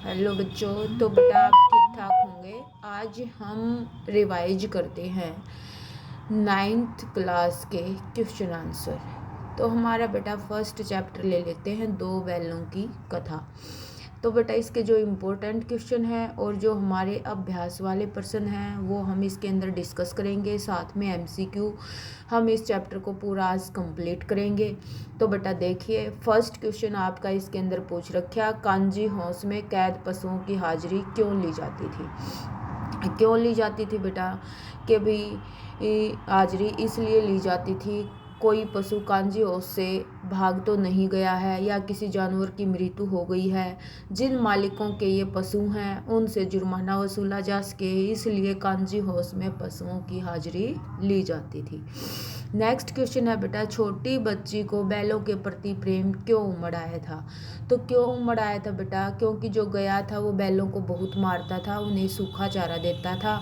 Hello बच्चों। तो बेटा आप ठीक ठाक होंगे। आज हम रिवाइज करते हैं 9th क्लास के क्वेश्चन आंसर। तो हमारा बेटा फर्स्ट चैप्टर ले लेते हैं, दो बैलों की कथा। तो बेटा इसके जो इम्पोर्टेंट क्वेश्चन हैं और जो हमारे अभ्यास वाले प्रश्न हैं वो हम इसके अंदर डिस्कस करेंगे। साथ में एमसीक्यू हम इस चैप्टर को पूरा आज कंप्लीट करेंगे। तो बेटा देखिए, फर्स्ट क्वेश्चन आपका इसके अंदर पूछ रखा, कांजी हाउस में कैद पशुओं की हाजिरी क्यों ली जाती थी। क्यों ली जाती थी बेटा कि भाई हाजिरी इसलिए ली जाती थी, कोई पशु कांजी हाउस से भाग तो नहीं गया है या किसी जानवर की मृत्यु हो गई है, जिन मालिकों के ये पशु हैं उनसे जुर्माना वसूला जा सके, इसलिए कांजी हाउस में पशुओं की हाजिरी ली जाती थी। नेक्स्ट क्वेश्चन है बेटा, छोटी बच्ची को बैलों के प्रति प्रेम क्यों उमड़ आया था। तो क्यों उमड़ आया था बेटा, क्योंकि जो गया था वो बैलों को बहुत मारता था, उन्हें सूखा चारा देता था।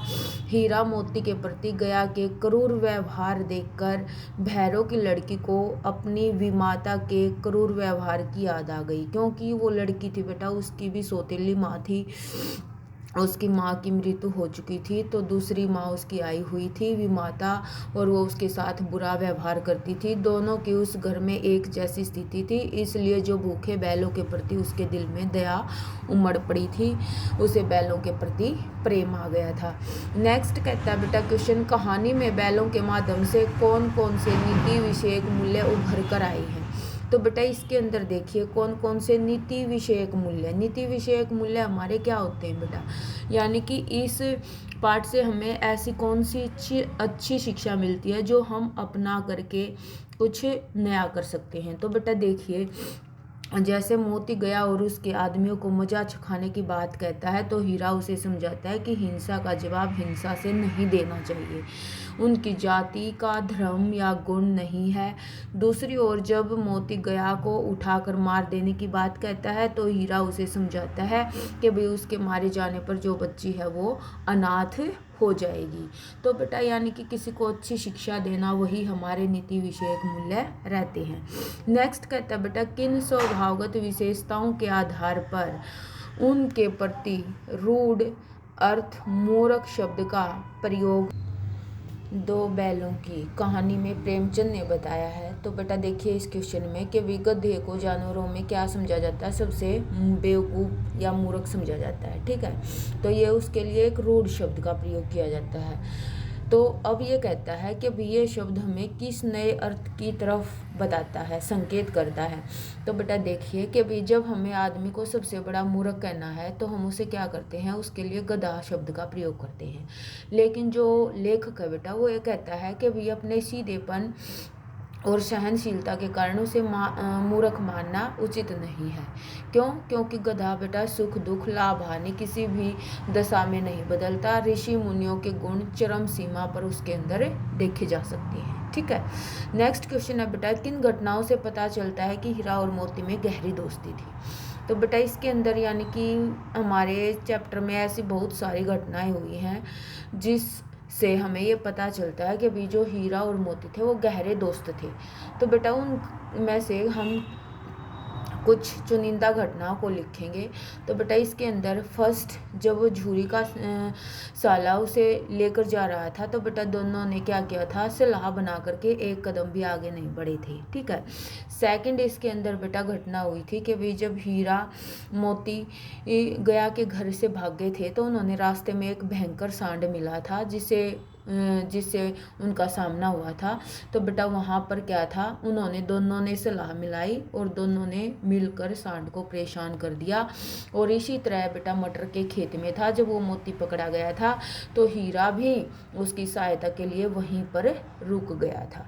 हीरा मोती के प्रति गया के क्रूर व्यवहार देखकर भैरव की लड़की को अपनी विमाता के क्रूर व्यवहार की याद आ गई, क्योंकि वो लड़की थी बेटा उसकी भी सौतेली माँ थी, उसकी माँ की मृत्यु हो चुकी थी, तो दूसरी माँ उसकी आई हुई थी विमाता, और वो उसके साथ बुरा व्यवहार करती थी। दोनों की उस घर में एक जैसी स्थिति थी, इसलिए जो भूखे बैलों के प्रति उसके दिल में दया उमड़ पड़ी थी, उसे बैलों के प्रति प्रेम आ गया था। नेक्स्ट कहता है बेटा क्वेश्चन, कहानी में बैलों के माध्यम से कौन कौन से नीति विषयक मूल्य उभर कर आए हैं। तो बेटा इसके अंदर देखिए कौन कौन से नीति विषयक मूल्य। नीति विषयक मूल्य हमारे क्या होते हैं बेटा, यानी कि इस पाठ से हमें ऐसी कौन सी अच्छी शिक्षा मिलती है जो हम अपना करके कुछ नया कर सकते हैं। तो बेटा देखिए, जैसे मोती गया और उसके आदमियों को मजा चखाने की बात कहता है, तो हीरा उसे समझाता है कि हिंसा का जवाब हिंसा से नहीं देना चाहिए, उनकी जाति का धर्म या गुण नहीं है। दूसरी ओर जब मोती गया को उठाकर मार देने की बात कहता है, तो हीरा उसे समझाता है कि भाई उसके मारे जाने पर जो बच्ची है वो अनाथ हो जाएगी। तो बेटा यानी कि किसी को अच्छी शिक्षा देना वही हमारे नीति विषयक मूल्य रहते हैं। नेक्स्ट कहता है बेटा, किन स्वभावगत विशेषताओं के आधार पर उनके प्रति रूढ़ अर्थ मूर्ख शब्द का प्रयोग दो बैलों की कहानी में प्रेमचंद ने बताया है। तो बेटा देखिए इस क्वेश्चन में कि गधे को जानवरों में क्या समझा जाता है, सबसे बेवकूफ़ या मूर्ख समझा जाता है, ठीक है। तो ये उसके लिए एक रूढ़ शब्द का प्रयोग किया जाता है। तो अब ये कहता है कि भी ये शब्द हमें किस नए अर्थ की तरफ बताता है, संकेत करता है। तो बेटा देखिए कि भी जब हमें आदमी को सबसे बड़ा मूर्ख कहना है तो हम उसे क्या करते हैं, उसके लिए गधा शब्द का प्रयोग करते हैं। लेकिन जो लेखक है बेटा वो ये कहता है कि भी अपने सीधेपन और सहनशीलता के कारण उसे मूर्ख मानना उचित नहीं है। क्यों? क्योंकि गधा बेटा सुख दुख लाभ हानि किसी भी दशा में नहीं बदलता। ऋषि मुनियों के गुण चरम सीमा पर उसके अंदर देखे जा सकते हैं, ठीक है। नेक्स्ट क्वेश्चन है बेटा, किन घटनाओं से पता चलता है कि हीरा और मोती में गहरी दोस्ती थी। तो बेटा इसके अंदर यानी कि हमारे चैप्टर में ऐसी बहुत सारी घटनाएं हुई हैं जिस से हमें ये पता चलता है कि अभी जो हीरा और मोती थे वो गहरे दोस्त थे। तो बेटा उन में से हम कुछ चुनिंदा घटनाओं को लिखेंगे। तो बेटा इसके अंदर फर्स्ट, जब वो झूरी का साला उसे लेकर जा रहा था, तो बेटा दोनों ने क्या किया था, सलाह बना करके एक कदम भी आगे नहीं बढ़े थे, ठीक है। सेकंड इसके अंदर बेटा घटना हुई थी कि भाई जब हीरा मोती गया के घर से भाग गए थे, तो उन्होंने रास्ते में एक भयंकर सांड मिला था जिससे उनका सामना हुआ था। तो बेटा वहाँ पर क्या था, उन्होंने दोनों ने सलाह मिलाई और दोनों ने मिलकर सांड को परेशान कर दिया। और इसी तरह बेटा मटर के खेत में था, जब वो मोती पकड़ा गया था तो हीरा भी उसकी सहायता के लिए वहीं पर रुक गया था।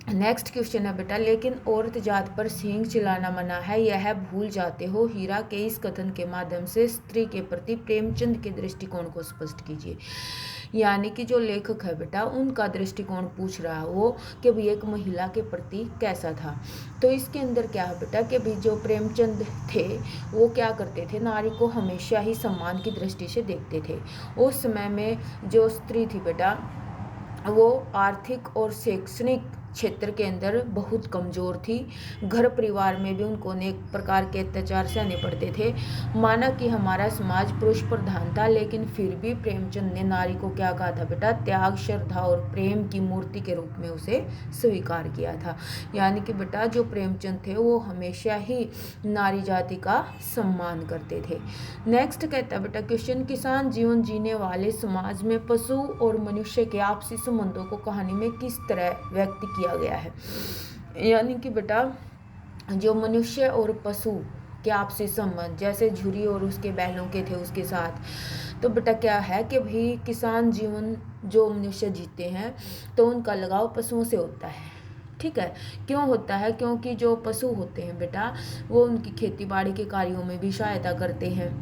नेक्स्ट क्वेश्चन है बेटा, लेकिन औरत जात पर सींग चिल्लाना मना है, यह भूल जाते हो। हीरा के इस कथन के माध्यम से स्त्री के प्रति प्रेमचंद के दृष्टिकोण को स्पष्ट कीजिए। यानी कि जो लेखक है बेटा उनका दृष्टिकोण पूछ रहा है वो कि भी एक महिला के प्रति कैसा था। तो इसके अंदर क्या है बेटा कि भी जो प्रेमचंद थे वो क्या करते थे, नारी को हमेशा ही सम्मान की दृष्टि से देखते थे। उस समय में जो स्त्री थी बेटा वो आर्थिक और शैक्षणिक क्षेत्र के अंदर बहुत कमज़ोर थी। घर परिवार में भी उनको अनेक प्रकार के अत्याचार सहने पड़ते थे। माना कि हमारा समाज पुरुष प्रधान था, लेकिन फिर भी प्रेमचंद ने नारी को क्या कहा था बेटा, त्याग, श्रद्धा और प्रेम की मूर्ति के रूप में उसे स्वीकार किया था। यानी कि बेटा जो प्रेमचंद थे वो हमेशा ही नारी जाति का सम्मान करते थे। नेक्स्ट कहता है बेटा क्वेश्चन, किसान जीवन जीने वाले समाज में पशु और मनुष्य के आपसी संबंधों को कहानी में किस तरह व्यक्त किया गया है। यानी कि बेटा जो मनुष्य और पशु के आपसी संबंध, जैसे झुरी और उसके बैलों के थे उसके साथ, तो बेटा क्या है कि भाई किसान जीवन जो मनुष्य जीते हैं तो उनका लगाव पशुओं से होता है। ठीक है, क्यों होता है, क्योंकि जो पशु होते हैं बेटा वो उनकी खेती बाड़ी के कार्यों में भी सहायता करते हैं,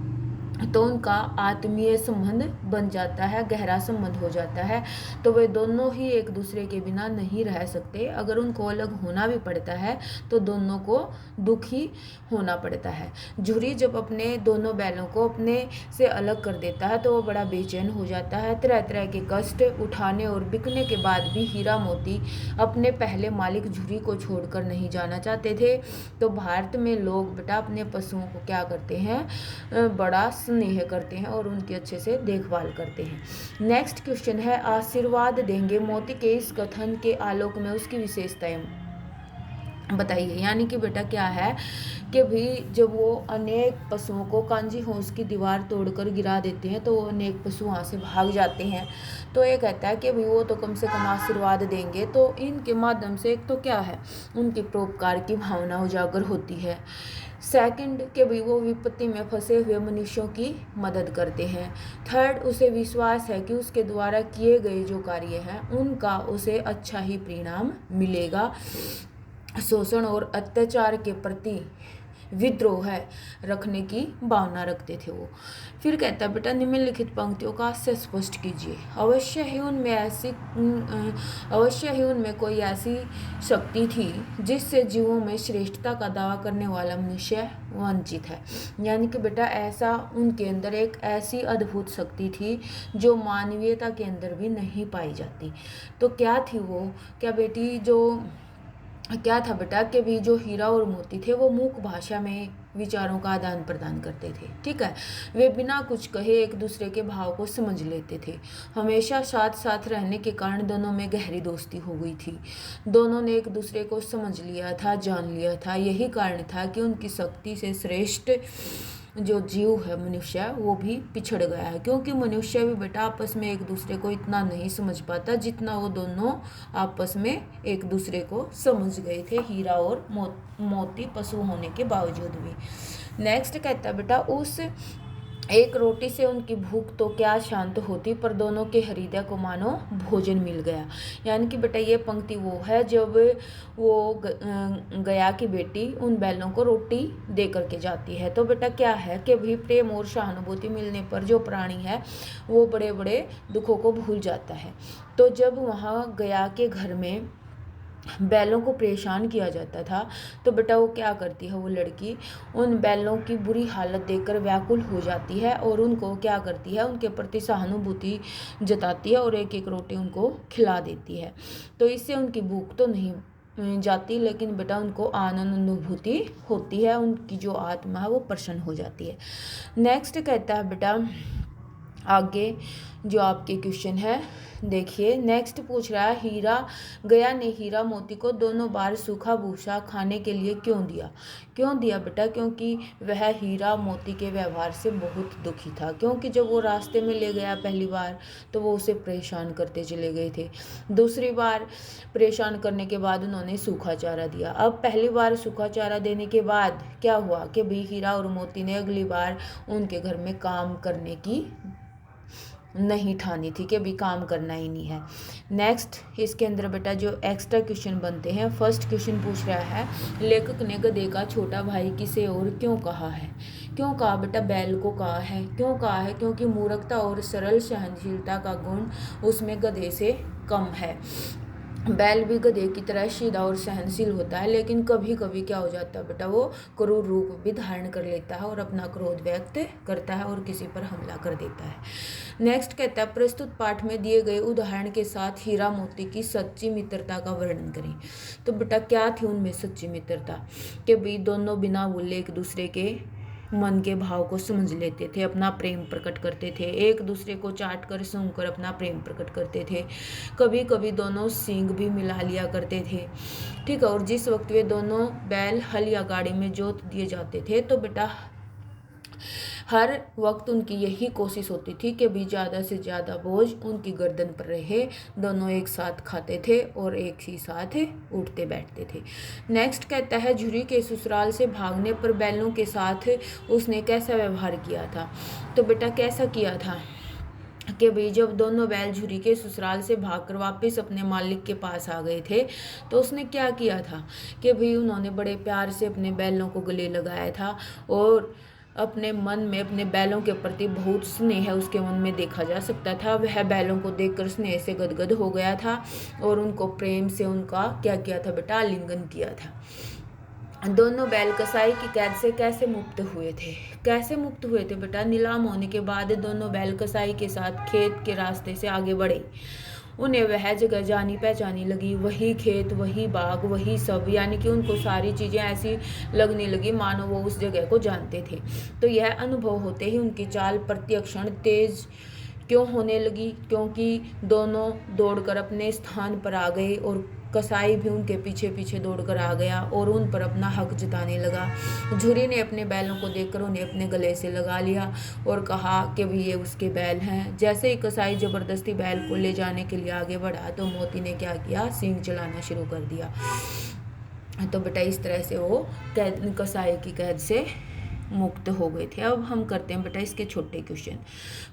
तो उनका आत्मीय संबंध बन जाता है, गहरा संबंध हो जाता है। तो वे दोनों ही एक दूसरे के बिना नहीं रह सकते। अगर उनको अलग होना भी पड़ता है तो दोनों को दुखी होना पड़ता है। झुरी जब अपने दोनों बैलों को अपने से अलग कर देता है तो वो बड़ा बेचैन हो जाता है। तरह तरह के कष्ट उठाने और बिकने के बाद भी हीरा मोती अपने पहले मालिक झुरी को छोड़कर नहीं जाना चाहते थे। तो भारत में लोग बेटा अपने पशुओं को क्या करते हैं, बड़ा स्नेह करते हैं और उनकी अच्छे से देखभाल करते हैं। नेक्स्ट क्वेश्चन है, आशीर्वाद देंगे मोती के इस कथन के आलोक में उसकी विशेषताएं बताइए। यानी कि बेटा क्या है कि भी जब वो अनेक पशुओं को कांजी होंस की दीवार तोड़कर गिरा देते हैं तो वो अनेक पशु वहाँ से भाग जाते हैं। तो ये कहता है कि भाई वो तो कम से कम आशीर्वाद देंगे, तो इनके माध्यम से एक तो क्या है उनकी परोपकार की भावना उजागर होती है। सेकंड कि भाई वो विपत्ति में फंसे हुए मनुष्यों की मदद करते हैं। थर्ड, उसे विश्वास है कि उसके द्वारा किए गए जो कार्य हैं उनका उसे अच्छा ही परिणाम मिलेगा। शोषण और अत्याचार के प्रति विद्रोह रखने की भावना रखते थे वो। फिर कहता है बेटा निम्नलिखित पंक्तियों का आशय स्पष्ट कीजिए। अवश्य ही उनमें कोई ऐसी शक्ति थी जिससे जीवों में श्रेष्ठता का दावा करने वाला मनुष्य वंचित है। यानी कि बेटा ऐसा उनके अंदर एक ऐसी अद्भुत शक्ति थी जो मानवीयता के अंदर भी नहीं पाई जाती। तो क्या थी वो, क्या बेटी जो क्या था बेटा कि भी जो हीरा और मोती थे वो मूक भाषा में विचारों का आदान प्रदान करते थे। ठीक है, वे बिना कुछ कहे एक दूसरे के भाव को समझ लेते थे। हमेशा साथ साथ रहने के कारण दोनों में गहरी दोस्ती हो गई थी। दोनों ने एक दूसरे को समझ लिया था, जान लिया था। यही कारण था कि उनकी शक्ति से श्रेष्ठ जो जीव है मनुष्य वो भी पिछड़ गया है, क्योंकि मनुष्य भी बेटा आपस में एक दूसरे को इतना नहीं समझ पाता जितना वो दोनों आपस में एक दूसरे को समझ गए थे, हीरा और मोती पशु होने के बावजूद भी। नेक्स्ट कहता है बेटा उस एक रोटी से उनकी भूख तो क्या शांत होती, पर दोनों के हृदय को मानो भोजन मिल गया। यानी कि बेटा ये पंक्ति वो है जब वो गया की बेटी उन बैलों को रोटी दे करके जाती है। तो बेटा क्या है कि भी प्रेम और सहानुभूति मिलने पर जो प्राणी है वो बड़े बड़े दुखों को भूल जाता है। तो जब वहाँ गया के घर में बैलों को परेशान किया जाता था तो बेटा वो क्या करती है, वो लड़की उन बैलों की बुरी हालत देखकर व्याकुल हो जाती है और उनको क्या करती है, उनके प्रति सहानुभूति जताती है और एक एक रोटी उनको खिला देती है। तो इससे उनकी भूख तो नहीं जाती, लेकिन बेटा उनको आनंद अनुभूति होती है, उनकी जो आत्मा है वो प्रसन्न हो जाती है। नेक्स्ट कहता है बेटा आगे जो आपके क्वेश्चन है देखिए। नेक्स्ट पूछ रहा है गया ने हीरा मोती को दोनों बार सूखा भूसा खाने के लिए क्यों दिया बेटा, क्योंकि वह हीरा मोती के व्यवहार से बहुत दुखी था। क्योंकि जब वो रास्ते में ले गया पहली बार तो वो उसे परेशान करते चले गए थे। दूसरी बार परेशान करने के बाद उन्होंने सूखा चारा दिया। अब पहली बार सूखा चारा देने के बाद क्या हुआ कि भी हीरा और मोती ने अगली बार उनके घर में काम करने की नहीं ठानी थी कि भी काम करना ही नहीं है। नेक्स्ट इसके अंदर बेटा जो एक्स्ट्रा क्वेश्चन बनते हैं। फर्स्ट क्वेश्चन पूछ रहा है लेखक ने गधे का छोटा भाई किसे और क्यों कहा है। क्यों कहा बेटा, बैल को कहा है। क्यों कहा है, क्योंकि मूर्खता और सरल सहनशीलता का गुण उसमें गधे से कम है। बैल भी गधे की तरह सीधा और सहनशील होता है, लेकिन कभी कभी क्या हो जाता है बेटा, वो क्रूर रूप भी धारण कर लेता है और अपना क्रोध व्यक्त करता है और किसी पर हमला कर देता है। नेक्स्ट कहता है, प्रस्तुत पाठ में दिए गए उदाहरण के साथ हीरा मोती की सच्ची मित्रता का वर्णन करें। तो बेटा क्या थी उनमें सच्ची मित्रता, कि भाई दोनों बिना बोले एक दूसरे के मन के भाव को समझ लेते थे, अपना प्रेम प्रकट करते थे, एक दूसरे को चाट कर सूंघ कर अपना प्रेम प्रकट करते थे। कभी कभी दोनों सींग भी मिला लिया करते थे, ठीक है। और जिस वक्त वे दोनों बैल हल या गाड़ी में जोत दिए जाते थे तो बेटा हर वक्त उनकी यही कोशिश होती थी कि भी ज़्यादा से ज़्यादा बोझ उनकी गर्दन पर रहे। दोनों एक साथ खाते थे और एक ही साथ उठते बैठते थे। नेक्स्ट कहता है, झुरी के ससुराल से भागने पर बैलों के साथ उसने कैसा व्यवहार किया था। तो बेटा कैसा किया था कि भाई जब दोनों बैल झुरी के ससुराल से भागकर वापस अपने मालिक के पास आ गए थे तो उसने क्या किया था कि भाई उन्होंने बड़े प्यार से अपने बैलों को गले लगाया था और अपने मन में अपने बैलों के प्रति बहुत स्नेह उसके मन में देखा जा सकता था। वह बैलों को देखकर स्नेह से गदगद हो गया था और उनको प्रेम से उनका क्या किया था बेटा, आलिंगन किया था। दोनों बैल कसाई की कैद से कैसे मुक्त हुए थे, कैसे मुक्त हुए थे बेटा, नीलाम होने के बाद दोनों बैल कसाई के साथ खेत के रास्ते से आगे बढ़े। उन्हें वह जगह जानी पहचानी लगी, वही खेत, वही बाग, वही सब, यानी कि उनको सारी चीज़ें ऐसी लगने लगी मानो वो उस जगह को जानते थे। तो यह अनुभव होते ही उनकी चाल प्रत्यक्षण तेज क्यों होने लगी, क्योंकि दोनों दौड़कर अपने स्थान पर आ गए और कसाई भी उनके पीछे पीछे दौड़कर आ गया और उन पर अपना हक जताने लगा। झुरी ने अपने बैलों को देखकर उन्हें अपने गले से लगा लिया और कहा कि भी ये उसके बैल हैं। जैसे ही कसाई जबरदस्ती बैल को ले जाने के लिए आगे बढ़ा तो मोती ने क्या किया, सींग चलाना शुरू कर दिया। तो बेटा इस तरह से वो कैद, कसाई की कैद से मुक्त हो गए थे। अब हम करते हैं बेटा इसके छोटे क्वेश्चन।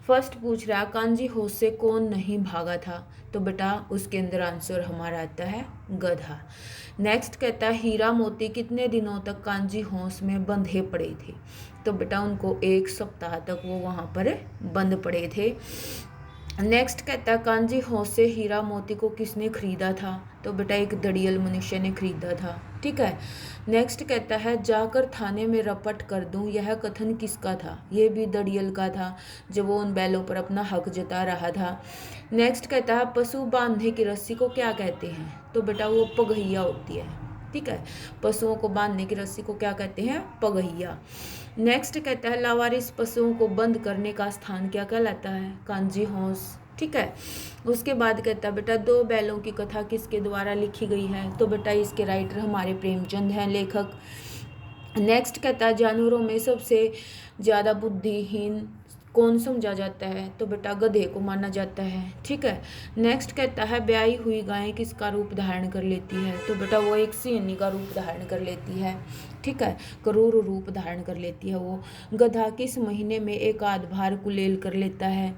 फर्स्ट पूछ रहा, कांजी होश से कौन नहीं भागा था। तो बेटा उसके अंदर आंसर हमारा आता है गधा। नेक्स्ट कहता है, हीरा मोती कितने दिनों तक कांजी होश में बंधे पड़े थे। तो बेटा उनको 1 सप्ताह तक वो वहाँ पर बंद पड़े थे। नेक्स्ट कहता है, कांजी होश से हीरा मोती को किसने खरीदा था। तो बेटा एक दड़ियल मनुष्य ने खरीदा था, ठीक है। नेक्स्ट कहता है, जाकर थाने में रपट कर दूं, यह कथन किसका था। ये भी दड़ियल का था जब वो उन बैलों पर अपना हक जता रहा था। नेक्स्ट कहता है, पशु बांधने की रस्सी को क्या कहते हैं। तो बेटा वो पगहिया होती है, ठीक है। पशुओं को बांधने की रस्सी को क्या कहते हैं, पगहिया। नेक्स्ट कहता है, लावारिस पशुओं को बंद करने का स्थान क्या कहलाता है, कांजी होश, ठीक है। उसके बाद कहता है, बेटा 2 बैलों की कथा किसके द्वारा लिखी गई है। तो बेटा इसके राइटर हमारे प्रेमचंद हैं, लेखक। नेक्स्ट कहता है, जानवरों में सबसे ज़्यादा बुद्धिहीन कौन समझा जाता है। तो बेटा गधे को माना जाता है, ठीक है। नेक्स्ट कहता है, ब्याही हुई गाय किसका रूप धारण कर लेती है। तो बेटा वो एक सियानी का रूप धारण कर लेती है, ठीक है। क्रूर रूप धारण कर लेती है वो। गधा किस महीने में एक आध बार कुलेल कर लेता है।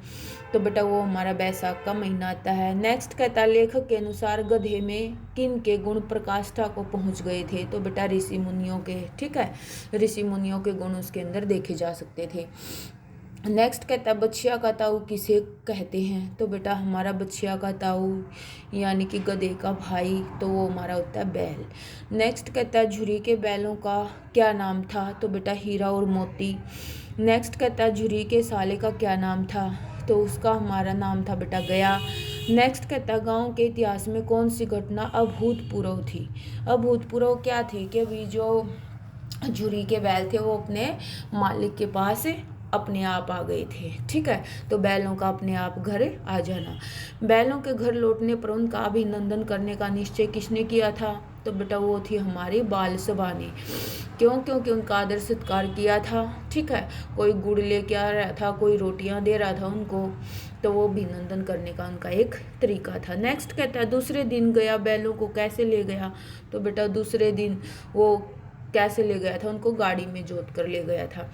तो बेटा वो हमारा बैसाख का महीना आता है। नेक्स्ट कहता है, लेखक के अनुसार गधे में किन के गुण प्रकाष्ठा को पहुंच गए थे। तो बेटा ऋषि मुनियों के, ठीक है। ऋषि मुनियों के गुण उसके अंदर देखे जा सकते थे। नेक्स्ट कहता है, बछिया का ताऊ किसे कहते हैं। तो बेटा हमारा बछिया का ताऊ यानी कि गधे का भाई, तो वो हमारा होता है बैल। नेक्स्ट कहता है, झुरी के बैलों का क्या नाम था। तो बेटा हीरा और मोती। नेक्स्ट कहता है, झुरी के साले का क्या नाम था। तो उसका हमारा नाम था बेटा गया। नेक्स्ट कहता है, गाँव के इतिहास में कौन सी घटना अभूतपूर्व थी। अभूतपूर्व क्या थी कि अभी जो झुरी के बैल थे वो अपने मालिक के पास अपने आप आ गए थे, ठीक है। तो बैलों का अपने आप घर आ जाना। बैलों के घर लौटने पर उनका अभिनंदन करने का निश्चय किसने किया था। तो बेटा वो थी हमारी बाल सभा ने। क्यों, क्योंकि उनका आदर सत्कार किया था, ठीक है। कोई गुड़ लेके आ रहा था, कोई रोटियां दे रहा था उनको, तो वो अभिनंदन करने का उनका एक तरीका था। नेक्स्ट कहता है, दूसरे दिन गया बैलों को कैसे ले गया। तो बेटा दूसरे दिन वो कैसे ले गया था, उनको गाड़ी में जोत कर ले गया था।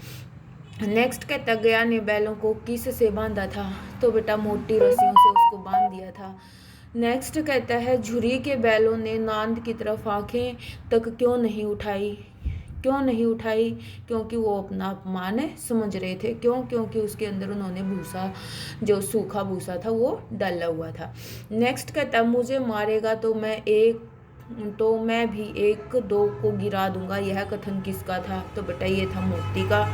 नेक्स्ट कहता, गया ने बैलों को किस से बांधा था। तो बेटा मोटी रस्सियों से उसको बांध दिया था। नेक्स्ट कहता है, झुरी के बैलों ने नांद की तरफ आंखें तक क्यों नहीं उठाई, क्यों नहीं उठाई? क्योंकि वो अपना अपमान समझ रहे थे। क्यों? क्योंकि उसके अंदर उन्होंने भूसा, जो सूखा भूसा था वो डाला हुआ था। नेक्स्ट कहता है मुझे मारेगा तो मैं भी एक दो को गिरा दूंगा। यह कथन किसका था? तो बेटा ये था मोती का।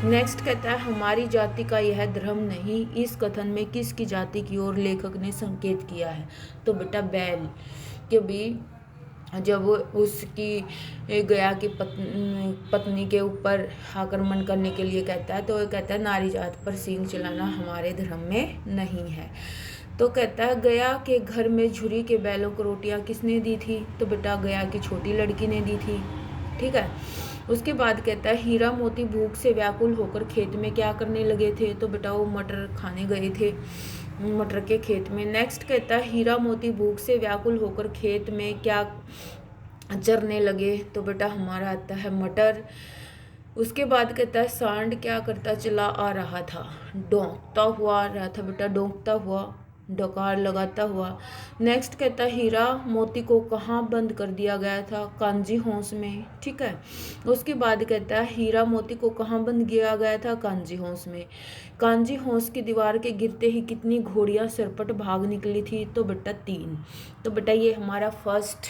नेक्स्ट कहता है हमारी जाति का यह धर्म नहीं। इस कथन में किसकी जाति की ओर लेखक ने संकेत किया है? तो बेटा बैल के भी जब उसकी गया की पत्नी के ऊपर आक्रमण करने के लिए कहता है, तो वो कहता है नारी जात पर सींग चलाना हमारे धर्म में नहीं है। तो कहता है गया के घर में झुरी के बैलों को रोटियां किसने दी थी? तो बेटा गया की छोटी लड़की ने दी थी। ठीक है। उसके बाद कहता है हीरा मोती भूख से व्याकुल होकर खेत में क्या करने लगे थे? तो बेटा वो मटर खाने गए थे, मटर के खेत में। नेक्स्ट कहता है हीरा मोती भूख से व्याकुल होकर खेत में क्या चरने लगे? तो बेटा हमारा आता है मटर। उसके बाद कहता है सांड क्या करता चला आ रहा था? डोंकता हुआ आ रहा था बेटा, डोंकता हुआ, डकार लगाता हुआ। नेक्स्ट कहता है हीरा मोती को कहाँ बंद कर दिया गया था? कांजी हौस में। ठीक है। उसके बाद कहता है हीरा मोती को कहाँ बंद किया गया था? कांजी हौस में। कांजी हौस की दीवार के गिरते ही कितनी घोड़ियां सरपट भाग निकली थी? तो बेटा 3। तो बेटा ये हमारा फर्स्ट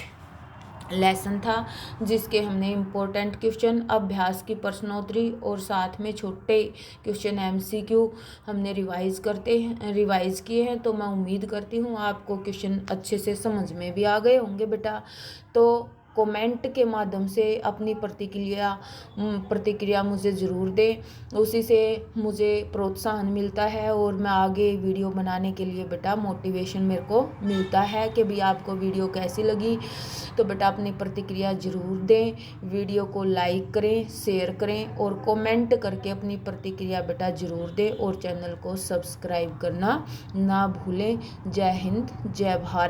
लेसन था जिसके हमने इम्पोर्टेंट क्वेश्चन, अभ्यास की प्रश्नोत्तरी और साथ में छोटे क्वेश्चन MCQ हमने रिवाइज किए हैं। तो मैं उम्मीद करती हूँ आपको क्वेश्चन अच्छे से समझ में भी आ गए होंगे बेटा। तो कमेंट के माध्यम से अपनी प्रतिक्रिया मुझे ज़रूर दें, उसी से मुझे प्रोत्साहन मिलता है और मैं आगे वीडियो बनाने के लिए बेटा मोटिवेशन मेरे को मिलता है कि भी आपको वीडियो कैसी लगी। तो बेटा अपनी प्रतिक्रिया ज़रूर दें, वीडियो को लाइक करें, शेयर करें और कमेंट करके अपनी प्रतिक्रिया बेटा ज़रूर दें और चैनल को सब्सक्राइब करना ना भूलें। जय हिंद, जय भारत।